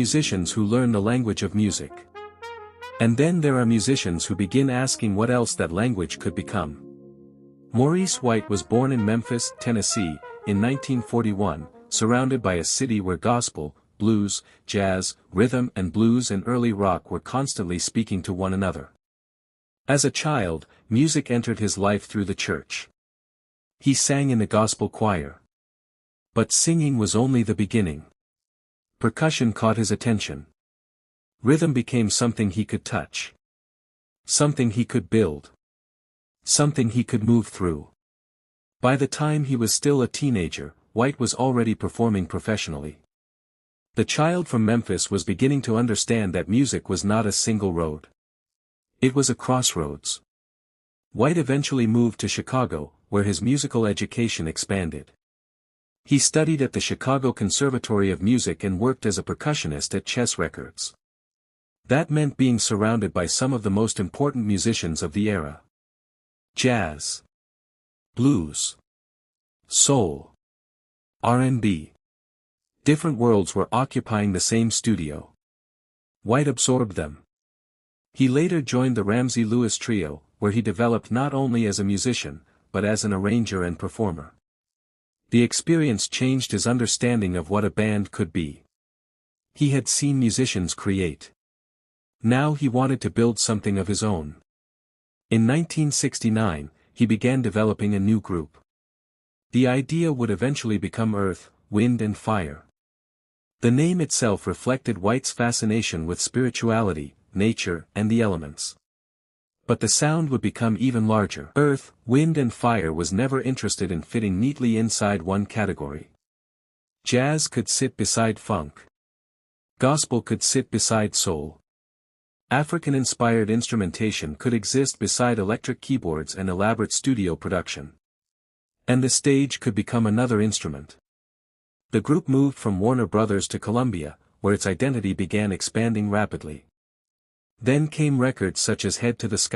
musicians who learn the language of music. And then there are musicians who begin asking what else that language could become. Maurice White was born in Memphis, Tennessee, in 1941, surrounded by a city where gospel, blues, jazz, rhythm and blues and early rock were constantly speaking to one another. As a child, music entered his life through the church. He sang in the gospel choir. But singing was only the beginning. Percussion caught his attention. Rhythm became something he could touch. Something he could build. Something he could move through. By the time he was still a teenager, White was already performing professionally. The child from Memphis was beginning to understand that music was not a single road. It was a crossroads. White eventually moved to Chicago, where his musical education expanded. He studied at the Chicago Conservatory of Music and worked as a percussionist at Chess Records. That meant being surrounded by some of the most important musicians of the era. Jazz, blues, soul, R&B. Different worlds were occupying the same studio. White absorbed them. He later joined the Ramsey Lewis Trio, where he developed not only as a musician, but as an arranger and performer. The experience changed his understanding of what a band could be. He had seen musicians create. Now he wanted to build something of his own. In 1969, he began developing a new group. The idea would eventually become Earth, Wind and Fire. The name itself reflected White's fascination with spirituality, nature, and the elements. But the sound would become even larger. Earth, Wind and Fire was never interested in fitting neatly inside one category. Jazz could sit beside funk. Gospel could sit beside soul. African-inspired instrumentation could exist beside electric keyboards and elaborate studio production. And the stage could become another instrument. The group moved from Warner Brothers to Columbia, where its identity began expanding rapidly. Then came records such as Head to the Sky.